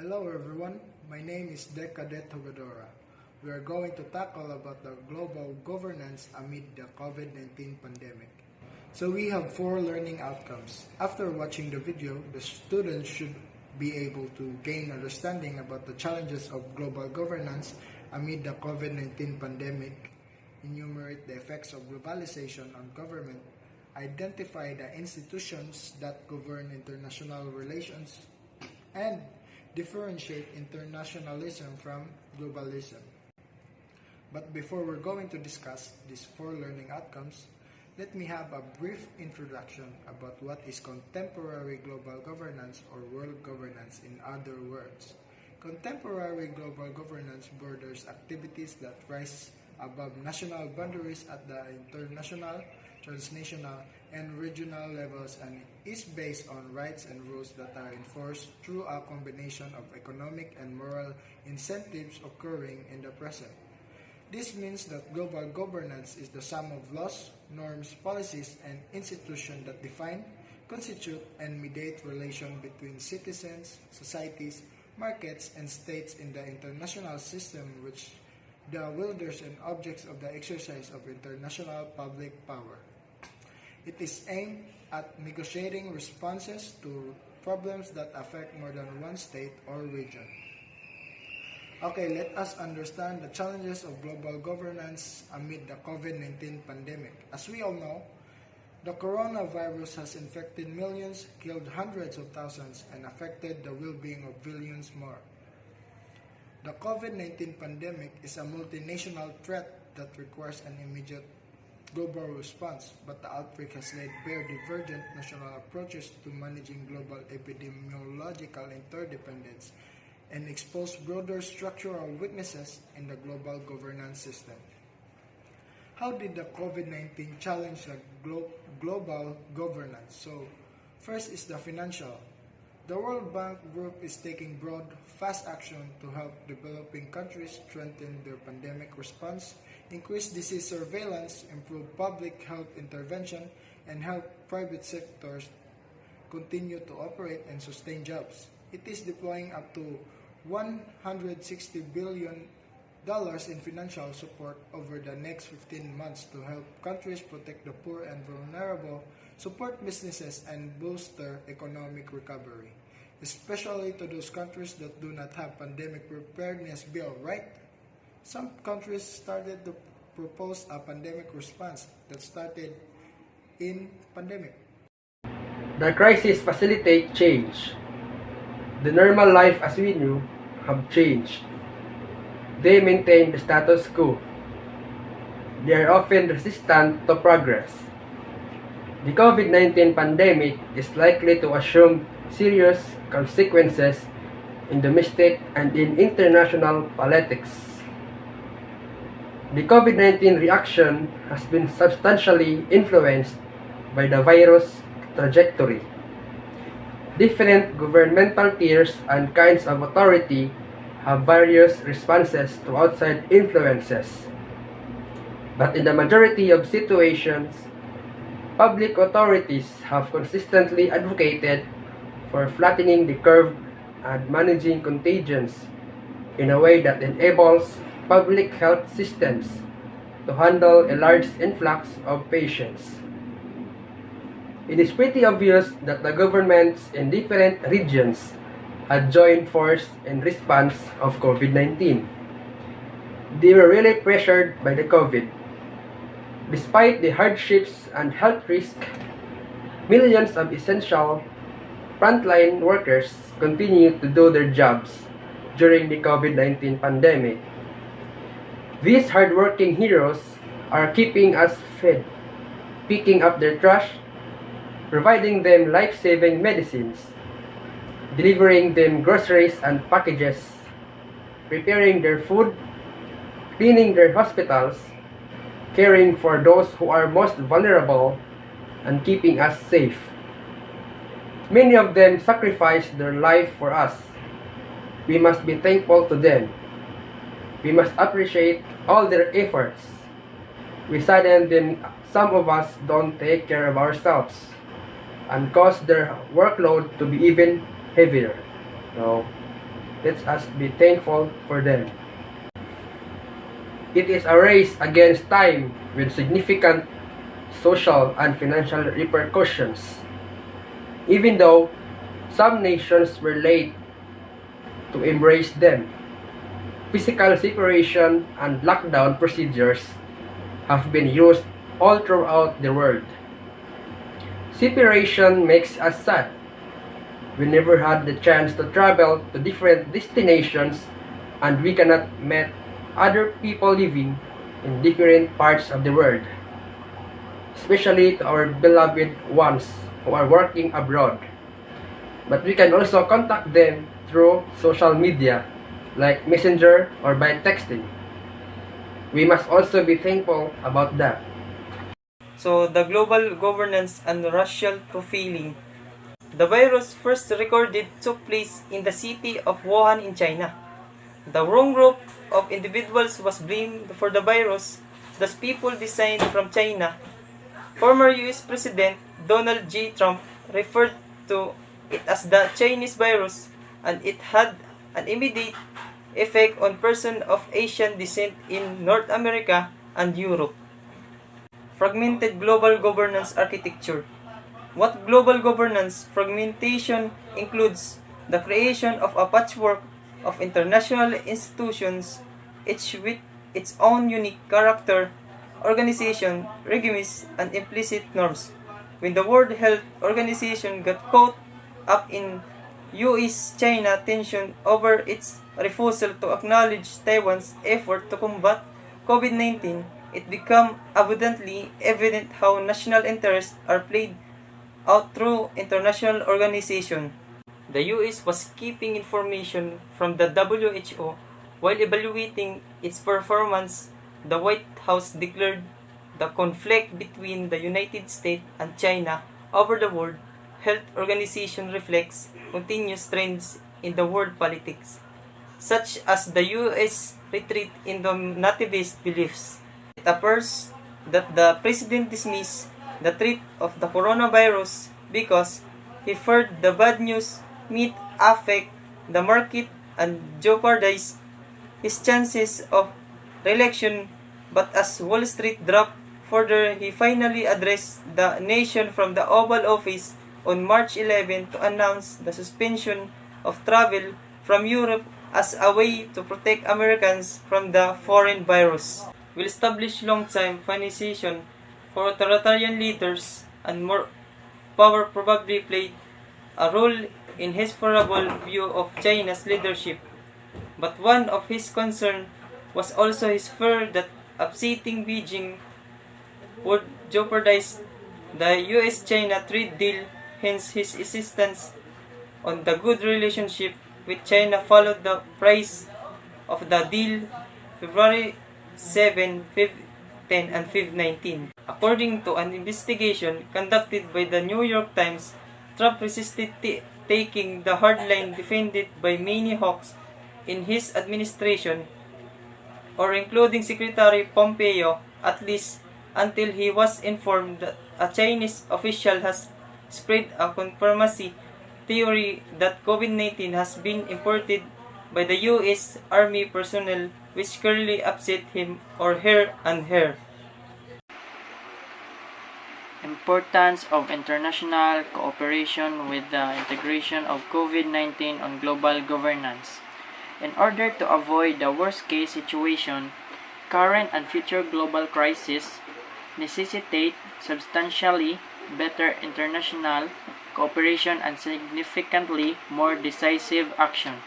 Hello everyone, my name is Decadet Hogadora. We are going to tackle about the global governance amid the COVID-19 pandemic. So we have 4 learning outcomes. After watching the video, the students should be able to gain understanding about the challenges of global governance amid the COVID-19 pandemic, enumerate the effects of globalization on government, identify the institutions that govern international relations, and differentiate internationalism from globalism. But before we're going to discuss these 4 learning outcomes, let me have a brief introduction about what is contemporary global governance or world governance in other words. Contemporary global governance borders activities that rise above national boundaries at the international, transnational, and regional levels and is based on rights and rules that are enforced through a combination of economic and moral incentives occurring in the present. This means that global governance is the sum of laws, norms, policies, and institutions that define, constitute, and mediate relations between citizens, societies, markets, and states in the international system which the wielders and objects of the exercise of international public power. It is aimed at negotiating responses to problems that affect more than one state or region. Okay, let us understand the challenges of global governance amid the COVID-19 pandemic. As we all know, the coronavirus has infected millions, killed hundreds of thousands, and affected the well-being of billions more. The COVID-19 pandemic is a multinational threat that requires an immediate global response, but the outbreak has laid bare divergent national approaches to managing global epidemiological interdependence and exposed broader structural weaknesses in the global governance system. How did the COVID-19 challenge the global governance? So, first is the financial. The World Bank Group is taking broad, fast action to help developing countries strengthen their pandemic response, increase disease surveillance, improve public health intervention, and help private sectors continue to operate and sustain jobs. It is deploying up to $160 billion in financial support over the next 15 months to help countries protect the poor and vulnerable, support businesses, and bolster economic recovery, especially to those countries that do not have pandemic preparedness bill, right? Some countries started to propose a pandemic response that started in pandemic. The crisis facilitates change. The normal life as we knew have changed. They maintain the status quo. They are often resistant to progress. The COVID-19 pandemic is likely to assume serious consequences in domestic and in international politics. The COVID-19 reaction has been substantially influenced by the virus trajectory. Different governmental tiers and kinds of authority have various responses to outside influences. But in the majority of situations, public authorities have consistently advocated for flattening the curve and managing contagions in a way that enables public health systems to handle a large influx of patients. It is pretty obvious that the governments in different regions had joined force in response of COVID-19. They were really pressured by the COVID. Despite the hardships and health risk, millions of essential frontline workers continue to do their jobs during the COVID-19 pandemic. These hardworking heroes are keeping us fed, picking up their trash, providing them life-saving medicines, delivering them groceries and packages, preparing their food, cleaning their hospitals, caring for those who are most vulnerable, and keeping us safe. Many of them sacrificed their life for us. We must be thankful to them. We must appreciate all their efforts. We sadden them some of us don't take care of ourselves and cause their workload to be even heavier. So, Let us be thankful for them. It is a race against time with significant social and financial repercussions. Even though some nations were late to embrace them, physical separation and lockdown procedures have been used all throughout the world. Separation makes us sad. We never had the chance to travel to different destinations and we cannot meet other people living in different parts of the world, especially to our beloved ones who are working abroad. But we can also contact them through social media like Messenger or by texting. We must also be thankful about that. So, the global governance and racial profiling. The virus first recorded took place in the city of Wuhan in China. The wrong group of individuals was blamed for the virus, thus people descended from China. Former US President Donald J. Trump referred to it as the Chinese virus, and it had an immediate effect on persons of Asian descent in North America and Europe. Fragmented global governance architecture. What global governance fragmentation includes the creation of a patchwork of international institutions, each with its own unique character, organization, regimes, and implicit norms. When the World Health Organization got caught up in US-China tension over its refusal to acknowledge Taiwan's effort to combat COVID-19, it became abundantly evident how national interests are played out through international organizations. The US was keeping information from the WHO while evaluating its performance. The White House declared the conflict between the United States and China over the World Health Organization reflects continuous trends in the world politics, such as the US retreat in the nativist beliefs. It appears that the president dismissed the threat of the coronavirus because he feared the bad news might affect the market and jeopardize his chances of re-election, but as Wall Street dropped further, he finally addressed the nation from the Oval Office on March 11 to announce the suspension of travel from Europe as a way to protect Americans from the foreign virus. Will establish long-term financiation for authoritarian leaders, and more power probably played a role in his favorable view of China's leadership. But one of his concerns was also his fear that upsetting Beijing would jeopardize the US-China trade deal, hence his insistence on the good relationship with China followed the price of the deal February 7, 510 and 519. According to an investigation conducted by the New York Times, Trump resisted taking the hard line defended by many hawks in his administration, or including Secretary Pompeo, at least until he was informed that a Chinese official has spread a conspiracy theory that COVID-19 has been imported by the US Army personnel, which clearly upset him or her and her. Importance of international cooperation with the integration of COVID-19 on global governance. In order to avoid the worst-case situation, current and future global crises necessitate substantially better international cooperation and significantly more decisive action.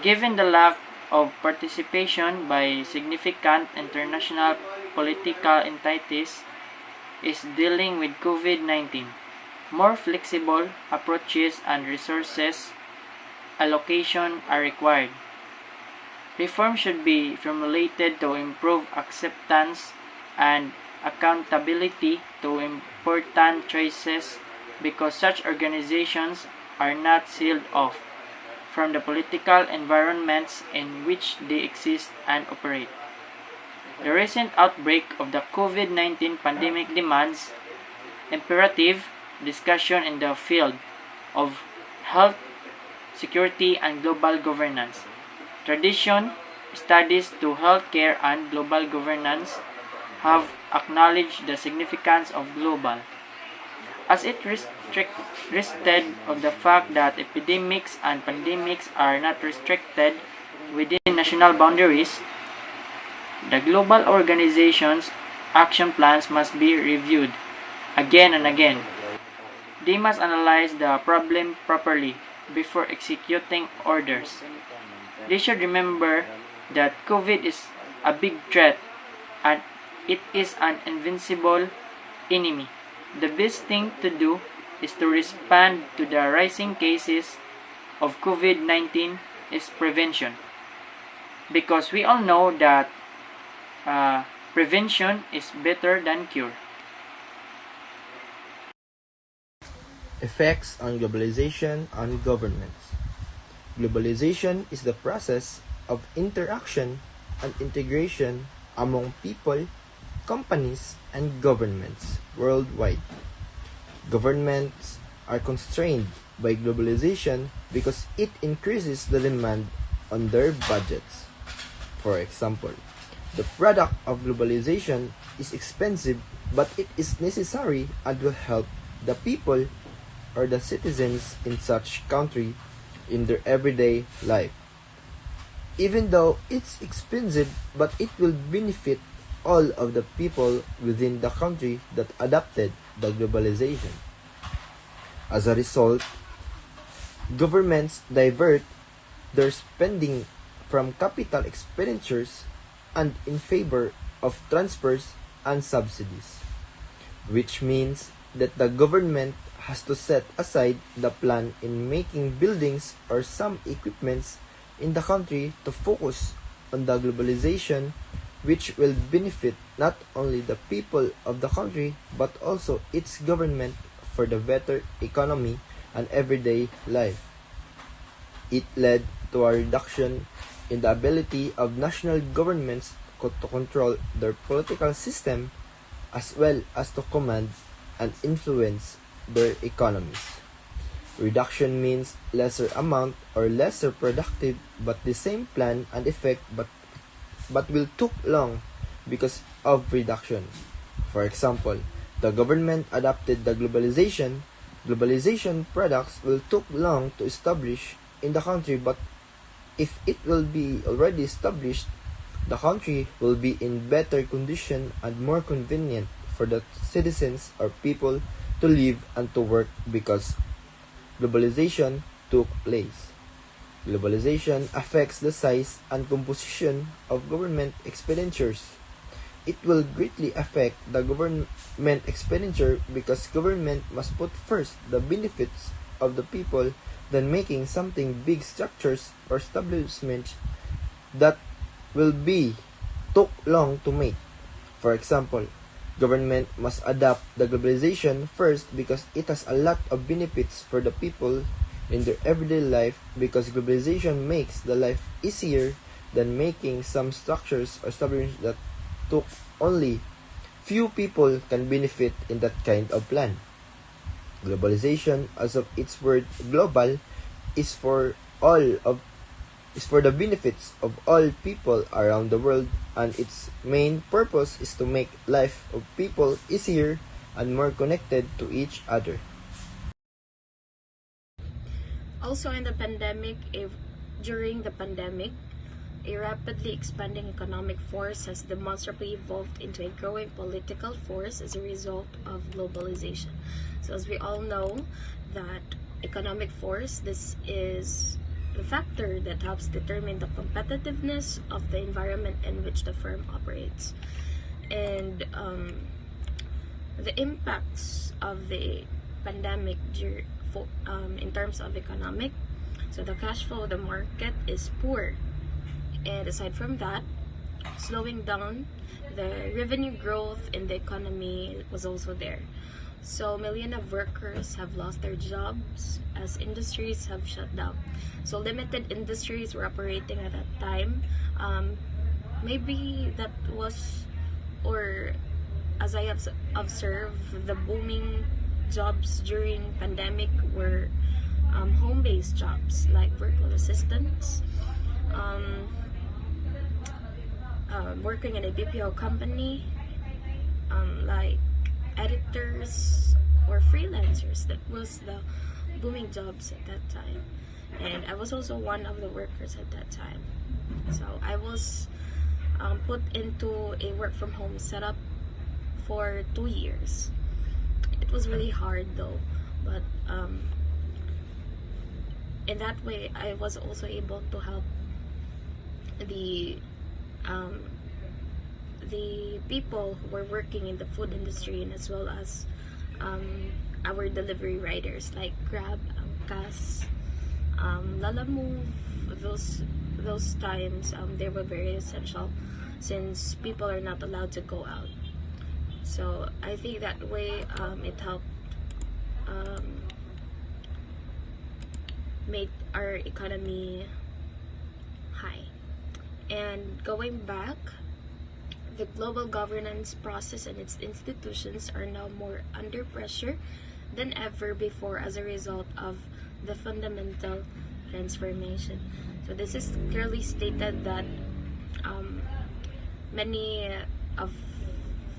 Given the lack of participation by significant international political entities is dealing with COVID-19, more flexible approaches and resources allocation are required. Reform should be formulated to improve acceptance and accountability to important choices because such organizations are not sealed off from the political environments in which they exist and operate. The recent outbreak of the COVID-19 pandemic demands imperative discussion in the field of health security, and global governance. Tradition, studies to healthcare, and global governance have acknowledged the significance of global, as it rested on the fact that epidemics and pandemics are not restricted within national boundaries. The global organization's action plans must be reviewed again and again. They must analyze the problem properly before executing orders. They should remember that COVID is a big threat and it is an invincible enemy. The best thing to do is to respond to the rising cases of COVID-19 is prevention. Because we all know that prevention is better than cure. Effects on globalization on governments. Globalization is the process of interaction and integration among people, companies, and governments worldwide. Governments are constrained by globalization because it increases the demand on their budgets. For example, the product of globalization is expensive, but it is necessary and will help the people or the citizens in such country in their everyday life. Even though it's expensive, but it will benefit all of the people within the country that adopted the globalization. As a result, governments divert their spending from capital expenditures and in favor of transfers and subsidies, which means that the government has to set aside the plan in making buildings or some equipments in the country to focus on the globalization, which will benefit not only the people of the country but also its government for the better economy and everyday life. It led to a reduction in the ability of national governments to control their political system as well as to command and influence their economies. Reduction means lesser amount or lesser productive but the same plan and effect but will took long because of reduction. For example, the government adopted the globalization. Globalization products will took long to establish in the country, but if it will be already established, the country will be in better condition and more convenient for the citizens or people to live and to work because globalization took place. Globalization affects the size and composition of government expenditures. It will greatly affect the government expenditure because government must put first the benefits of the people than making something big structures or establishments that will be took long to make. For example, government must adapt the globalization first because it has a lot of benefits for the people in their everyday life because globalization makes the life easier than making some structures or establishments that took only few people can benefit in that kind of plan. Globalization, as of its word global, is for the benefits of all people around the world, and its main purpose is to make life of people easier and more connected to each other. Also during the pandemic, a rapidly expanding economic force has demonstrably evolved into a growing political force as a result of globalization. So as we all know that economic force, this is the factor that helps determine the competitiveness of the environment in which the firm operates. And the impacts of the pandemic in terms of economic, so the cash flow of the market is poor. And aside from that, slowing down the revenue growth in the economy was also there. So millions of workers have lost their jobs as industries have shut down. So limited industries were operating at that time. Maybe that was, or as I have observed, the booming jobs during pandemic were home-based jobs like virtual assistants, working in a BPO company, like editors or freelancers. That was the booming jobs at that time, and I was also one of the workers at that time. So I was put into a work from home setup for 2 years. It was really hard though, but in that way I was also able to help the people who were working in the food industry, and as well as our delivery riders like Grab, Angkas, Lalamove. Those times they were very essential since people are not allowed to go out. So I think that way it helped make our economy high. And going back, the global governance process and its institutions are now more under pressure than ever before as a result of the fundamental transformation. So this is clearly stated that many of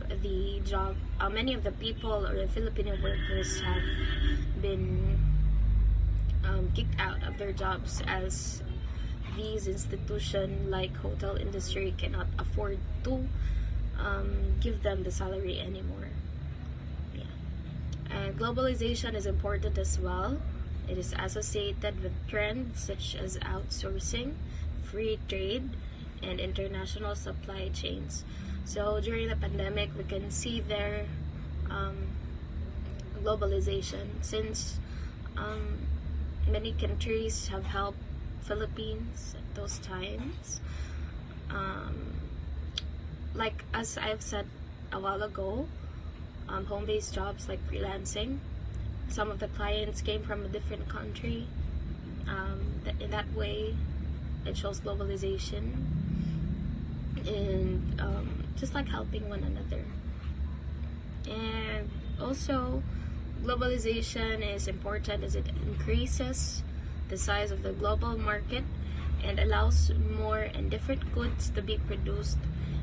the people or the Filipino workers have been kicked out of their jobs, as these institutions like hotel industry cannot afford to give them the salary anymore. Yeah. And globalization is important as well. It is associated with trends such as outsourcing, free trade, and international supply chains. So during the pandemic, we can see their globalization, since many countries have helped Philippines at those times. Like as I've said a while ago, home-based jobs like freelancing, some of the clients came from a different country. In that way, it shows globalization and just like helping one another. And also, globalization is important as it increases the size of the global market and allows more and different goods to be produced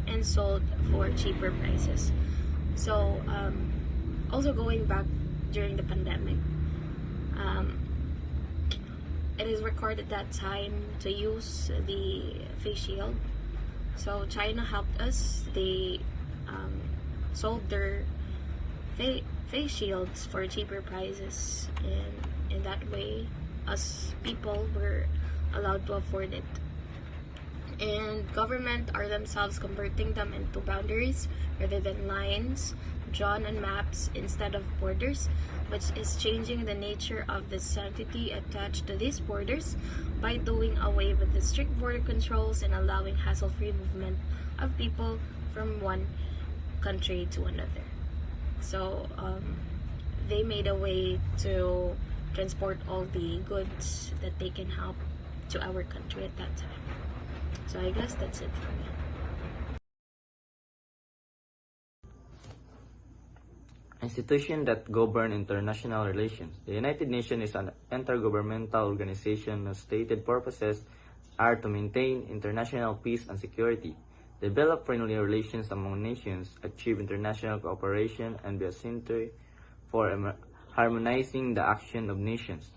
and sold for cheaper prices. So also going back during the pandemic, it is recorded that time to use the face shield. So China helped us. They sold their face shields for cheaper prices, and in that way us people were allowed to afford it. And government are themselves converting them into boundaries rather than lines drawn on maps instead of borders, which is changing the nature of the sanctity attached to these borders by doing away with the strict border controls and allowing hassle-free movement of people from one country to another. So they made a way to transport all the goods that they can help to our country at that time. So I guess that's it for me. Institutions that govern international relations. The United Nations is an intergovernmental organization whose stated purposes are to maintain international peace and security, develop friendly relations among nations, achieve international cooperation, and be a center for harmonizing the action of nations.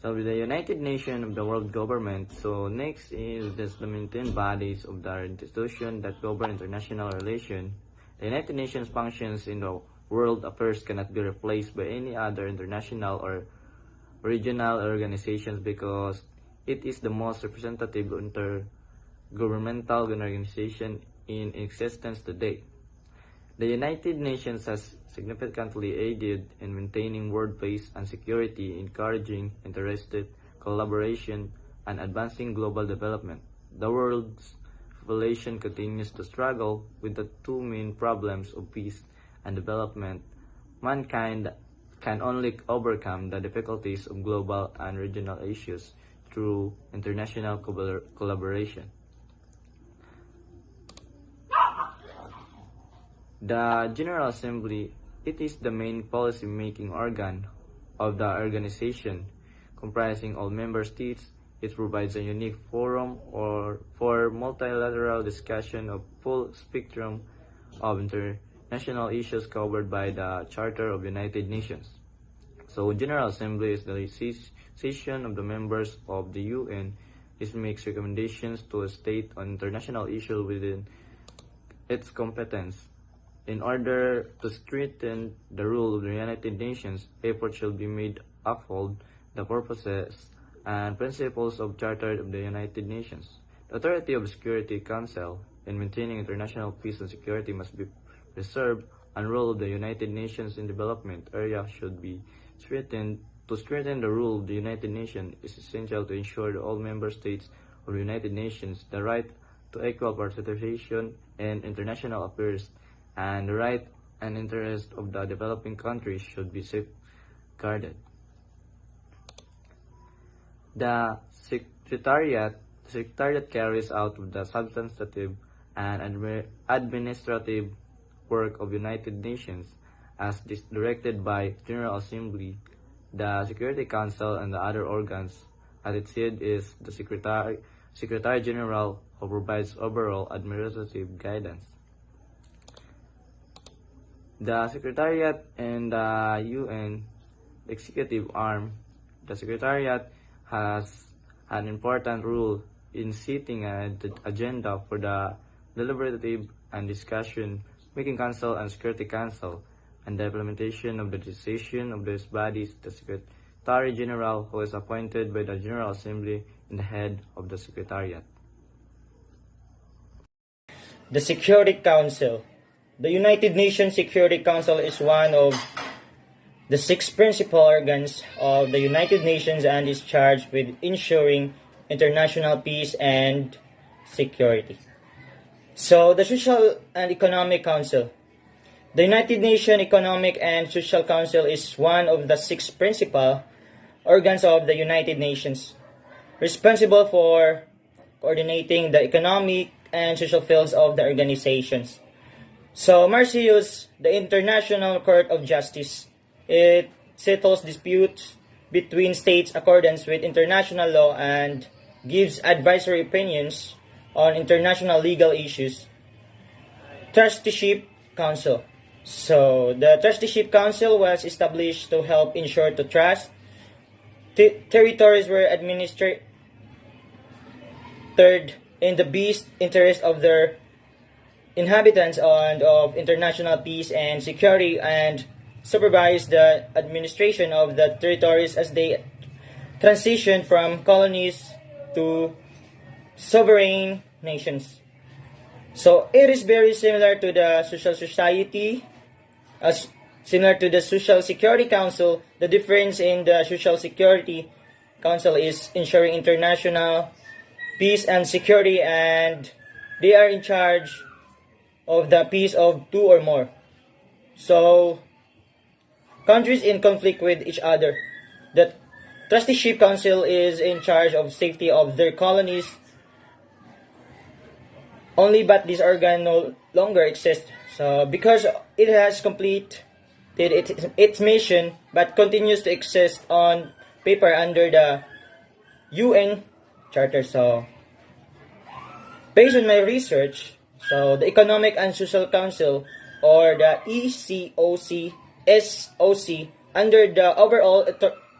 So with the United Nations of the world government, so next is just the maintained bodies of the institution that govern international relations. The United Nations functions in the world affairs cannot be replaced by any other international or regional organizations because it is the most representative intergovernmental organization in existence today. The United Nations has significantly aided in maintaining world peace and security, encouraging interested collaboration, and advancing global development. The world's population continues to struggle with the two main problems of peace and development. Mankind can only overcome the difficulties of global and regional issues through international collaboration. The General Assembly, it is the main policy-making organ of the organization, comprising all member states. It provides a unique forum for multilateral discussion of full spectrum of international issues covered by the Charter of the United Nations. So, General Assembly is the session of the members of the UN. It makes recommendations to a state on international issues within its competence. In order to strengthen the rule of the United Nations, efforts shall be made to uphold the purposes and principles of Charter of the United Nations. The authority of the Security Council in maintaining international peace and security must be preserved, and role of the United Nations in development area should be strengthened. To strengthen the rule of the United Nations is essential to ensure that all member states of the United Nations the right to equal participation in international affairs, and the right and interest of the developing countries should be safeguarded. The Secretariat carries out the substantive and administrative work of United Nations as directed by General Assembly. The Security Council and the other organs at its head is the Secretary General, who provides overall administrative guidance. The Secretariat and the UN executive arm. The Secretariat has an important role in setting an agenda for the deliberative and discussion-making Council and Security Council, and the implementation of the decision of these bodies. The Secretary General, who is appointed by the General Assembly, and the head of the Secretariat. The Security Council. The United Nations Security Council is one of the 6 principal organs of the United Nations and is charged with ensuring international peace and security. So, the Social and Economic Council. The United Nations Economic and Social Council is one of the 6 principal organs of the United Nations, responsible for coordinating the economic and social fields of the organizations. So, Marcius, the International Court of Justice, it settles disputes between states accordance with international law and gives advisory opinions on international legal issues. Trusteeship Council. So, the Trusteeship Council was established to help ensure to trust territories were administered in the best interest of their inhabitants and of international peace and security, and supervise the administration of the territories as they transition from colonies to sovereign nations. So it is very similar to the Social Society, similar to the Social Security Council. The difference in the Social Security Council is ensuring international peace and security, and they are in charge of the peace of 2 or more. So, countries in conflict with each other. The Trusteeship Council is in charge of safety of their colonies only, but this organ no longer exists. So, because it has completed its mission, but continues to exist on paper under the UN Charter. So, based on my research, so the Economic and Social Council, or the ECOC, SOC, under the overall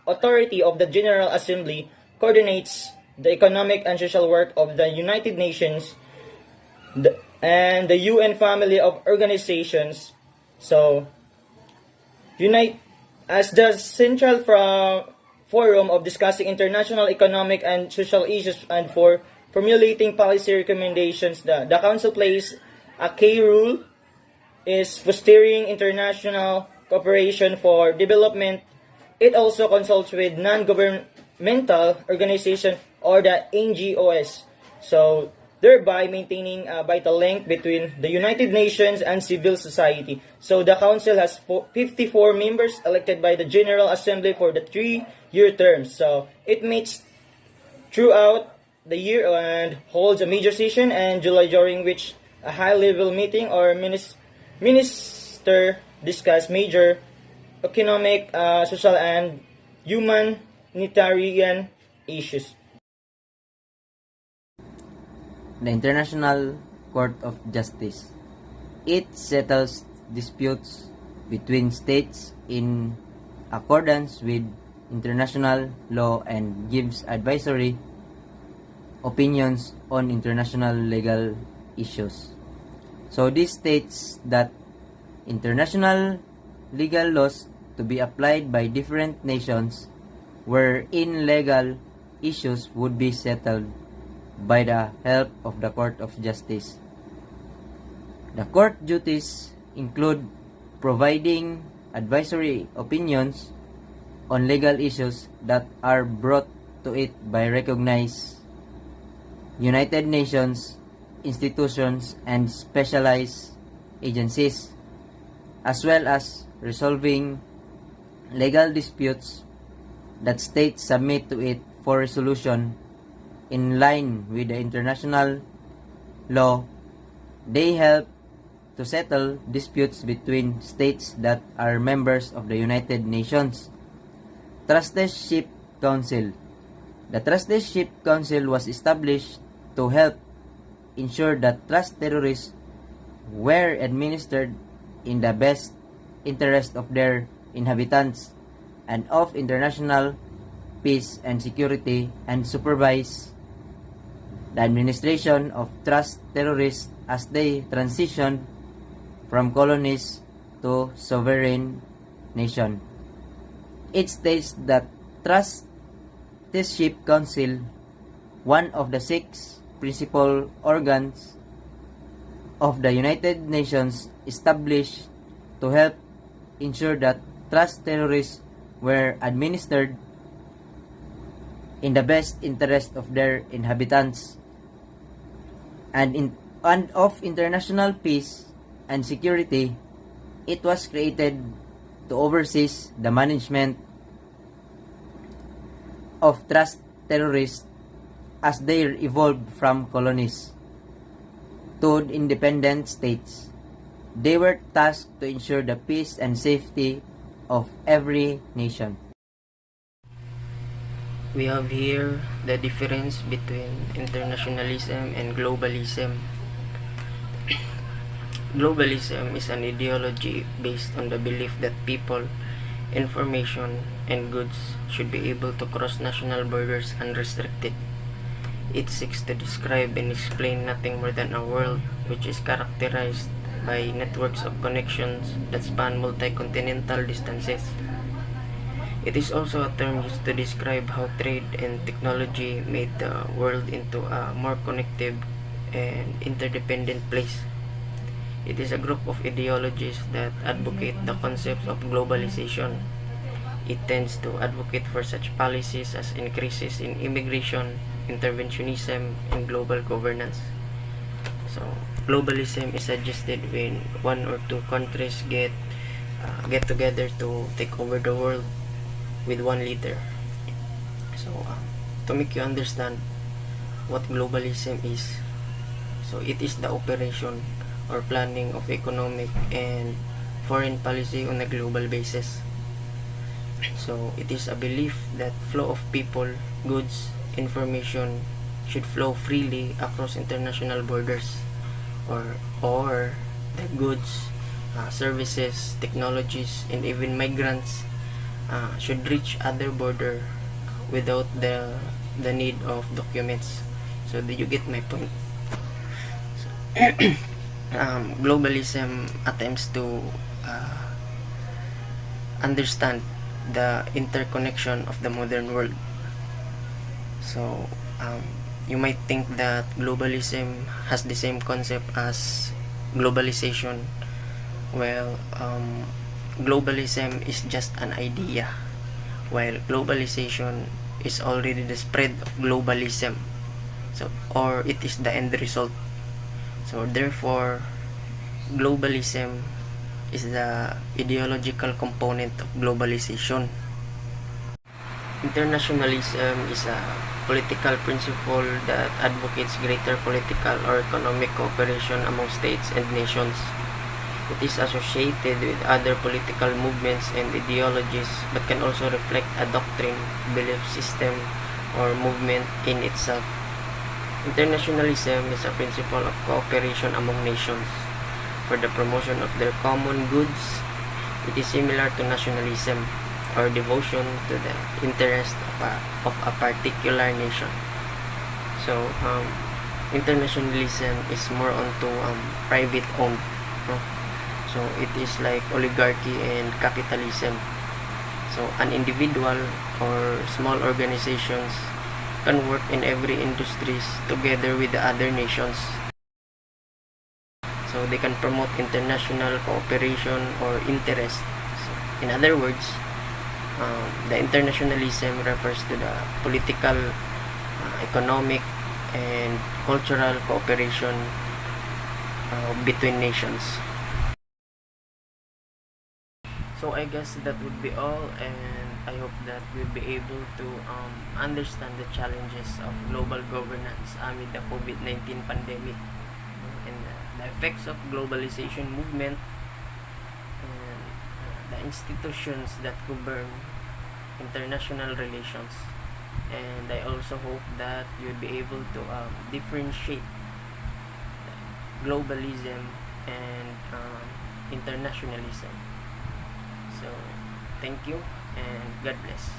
authority of the General Assembly, coordinates the economic and social work of the United Nations and the UN family of organizations. So, unite as the central forum of discussing international economic and social issues and for formulating policy recommendations. The Council plays a key role is fostering international cooperation for development. It also consults with non-governmental organizations or the NGOs, so thereby maintaining a vital link between the United Nations and civil society. So the Council has 54 members elected by the General Assembly for the 3-year terms. So it meets throughout the year and holds a major session in July, during which a high-level meeting or minister discuss major economic, social, and humanitarian issues. The International Court of Justice. It settles disputes between states in accordance with international law and gives advisory opinions on international legal issues. So this states that international legal laws to be applied by different nations wherein legal issues would be settled by the help of the Court of Justice. The court duties include providing advisory opinions on legal issues that are brought to it by recognized United Nations institutions and specialized agencies, as well as resolving legal disputes that states submit to it for resolution in line with the international law. They help to settle disputes between states that are members of the United Nations. Trusteeship Council. The Trusteeship Council was established to help ensure that trust terrorists were administered in the best interest of their inhabitants and of international peace and security, and supervise the administration of trust terrorists as they transition from colonies to sovereign nation. It states that Trusteeship Council, one of the 6 principal organs of the United Nations established to help ensure that trust terrorists were administered in the best interest of their inhabitants and of international peace and security. It was created to oversee the management of trust terrorists as they evolved from colonies to independent states. They were tasked to ensure the peace and safety of every nation. We have here the difference between internationalism and globalism. Globalism is an ideology based on the belief that people, information, and goods should be able to cross national borders unrestricted. It seeks to describe and explain nothing more than a world which is characterized by networks of connections that span multi-continental distances. It is also a term used to describe how trade and technology made the world into a more connected and interdependent place. It is a group of ideologies that advocate the concept of globalization. It tends to advocate for such policies as increases in immigration, interventionism, and global governance. So, globalism is suggested when 1 or 2 countries get together to take over the world with one leader. So, to make you understand what globalism is, so it is the operation or planning of economic and foreign policy on a global basis. So it is a belief that flow of people, goods, information should flow freely across international borders, or that goods, services, technologies, and even migrants should reach other border without the need of documents. So do you get my point? Globalism attempts to understand the interconnection of the modern world. So you might think that globalism has the same concept as globalization. Well, globalism is just an idea, while globalization is already the spread of globalism. So, or it is the end result. So therefore, globalism is the ideological component of globalization. Internationalism is a political principle that advocates greater political or economic cooperation among states and nations. It is associated with other political movements and ideologies, but can also reflect a doctrine, belief system, or movement in itself. Internationalism is a principle of cooperation among nations for the promotion of their common goods. It is similar to nationalism, or devotion to the interest of a particular nation. So, internationalism is more onto private owned. No? So, it is like oligarchy and capitalism. So, an individual or small organizations can work in every industries together with the other nations. So, they can promote international cooperation or interest. So, in other words, the internationalism refers to the political, economic, and cultural cooperation between nations. So I guess that would be all, and I hope that we'll be able to understand the challenges of global governance amid the COVID-19 pandemic and the effects of globalization movement and the institutions that govern international relations. And I also hope that you'll be able to differentiate globalism and internationalism. So, thank you and God bless.